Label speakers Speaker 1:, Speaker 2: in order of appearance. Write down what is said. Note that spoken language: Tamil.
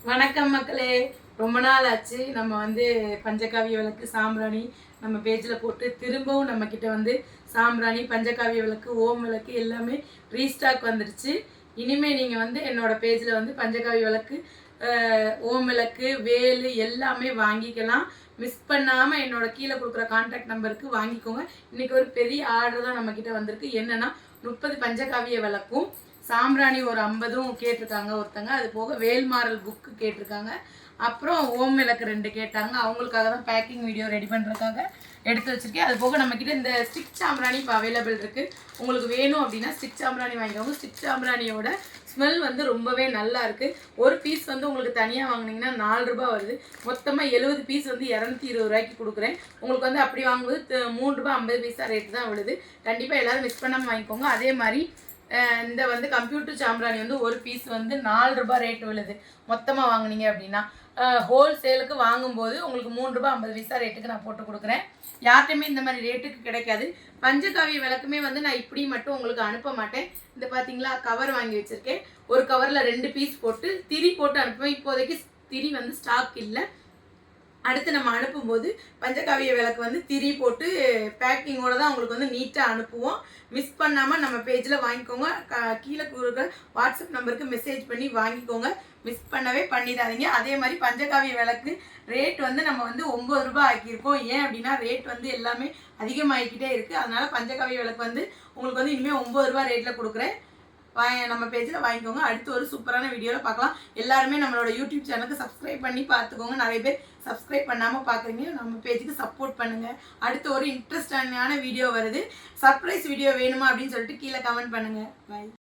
Speaker 1: வணக்கம் மக்களே. ரொம்ப நாள் ஆச்சு நம்ம வந்து பஞ்சகாவிய விளக்கு சாம்பிராணி நம்ம பேஜில் போட்டு திரும்பவும் நம்மக்கிட்ட வந்து சாம்பிராணி பஞ்சகாவிய விளக்கு ஓம் விளக்கு எல்லாமே ரீஸ்டாக் வந்துடுச்சு. இனிமேல் நீங்கள் வந்து என்னோடய பேஜில் வந்து பஞ்சகாவிய விளக்கு ஓம் விளக்கு வேலு எல்லாமே வாங்கிக்கலாம். மிஸ் பண்ணாமல் என்னோட கீழே கொடுக்குற கான்டாக்ட் நம்பருக்கு வாங்கிக்கோங்க. இன்றைக்கி ஒரு பெரிய ஆர்டர் தான் நம்மக்கிட்ட வந்திருக்கு. என்னென்னா 30 பஞ்சகாவிய விளக்கும் சாம்பிராணி ஒரு 50 கேட்டிருக்காங்க ஒருத்தங்க. அது போக வேல்மாறல் புக்கு கேட்டிருக்காங்க. அப்புறம் ஓம் விளக்கு 2 கேட்டாங்க. அவங்களுக்காக தான் பேக்கிங் வீடியோ ரெடி பண்ணுறதுக்காக எடுத்து வச்சுருக்கேன். அது போக நம்மக்கிட்ட இந்த ஸ்டிக் சாம்பிராணி இப்போ அவைலபிள் இருக்குது. உங்களுக்கு வேணும் அப்படின்னா ஸ்டிக் சாம்பிராணி வாங்கிக்கோங்க. ஸ்டிக் சாம்பிராணியோட ஸ்மெல் வந்து ரொம்பவே நல்லா இருக்குது. ஒரு பீஸ் வந்து உங்களுக்கு தனியாக வாங்கினீங்கன்னா 4 ரூபா வருது. மொத்தமாக 70 பீஸ் வந்து 220 ரூபாய்க்கு கொடுக்குறேன். உங்களுக்கு வந்து அப்படி வாங்கும்போது 3 ரூபா 50 பைசா ரேட்டு தான் விழுது. கண்டிப்பாக எல்லோரும் மிஸ் பண்ணாமல் வாங்கிக்கோங்க. அதே மாதிரி இந்த வந்து கம்ப்யூட்டர் சாம்பிராணி வந்து ஒரு பீஸ் வந்து 4 ரூபா ரேட் விழுது. மொத்தமாக வாங்கினீங்க அப்படின்னா ஹோல்சேலுக்கு வாங்கும்போது உங்களுக்கு 3 ரூபா 50 பைசா ரேட்டுக்கு நான் போட்டு கொடுக்குறேன். யார்கிட்டையுமே இந்த மாதிரி ரேட்டுக்கு கிடைக்காது. பஞ்சகாவிய விளக்குமே வந்து நான் இப்படி மட்டும் உங்களுக்கு அனுப்ப மாட்டேன். இந்த பார்த்தீங்களா கவர் வாங்கி வச்சுருக்கேன். ஒரு கவரில் 2 பீஸ் போட்டு திரி போட்டு அனுப்புவேன். இப்போதைக்கு திரி வந்து ஸ்டாக் இல்லை. அடுத்து நம்ம அனுப்பும்போது பஞ்சகாவிய விளக்கு வந்து திரி போட்டு பேக்கிங்கோடு தான் உங்களுக்கு வந்து நீட்டாக அனுப்புவோம். மிஸ் பண்ணாமல் நம்ம பேஜில் வாங்கிக்கோங்க. கீழே கொடுக்குற வாட்ஸ்அப் நம்பருக்கு மெசேஜ் பண்ணி வாங்கிக்கோங்க. மிஸ் பண்ணவே பண்ணிடாதீங்க. அதே மாதிரி பஞ்சகாவிய விளக்கு ரேட் வந்து நம்ம வந்து 9 ரூபாய் ஆக்கியிருக்கோம். ஏன் அப்படின்னா ரேட் வந்து எல்லாமே அதிகமாகிக்கிட்டே இருக்குது. அதனால் பஞ்சகாவிய விளக்கு வந்து உங்களுக்கு வந்து இனிமேல் 9 ரூபாய் ரேட்டில் கொடுக்குறேன். நம்ம பேஜில் வாங்கிக்கோங்க. அடுத்து ஒரு சூப்பரான வீடியோவில் பார்க்கலாம். எல்லாருமே நம்மளோட யூடியூப் சேனலுக்கு சப்ஸ்கிரைப் பண்ணி பார்த்துக்கோங்க. நிறைய பேர் சப்ஸ்கிரைப் பண்ணாமல் பார்க்குறீங்க. நம்ம பேஜுக்கு சப்போர்ட் பண்ணுங்கள். அடுத்து ஒரு இன்ட்ரெஸ்டான வீடியோ வருது. சர்ப்ரைஸ் வீடியோ வேணுமா அப்படின்னு சொல்லிட்டு கீழே கமெண்ட் பண்ணுங்கள். பாய்.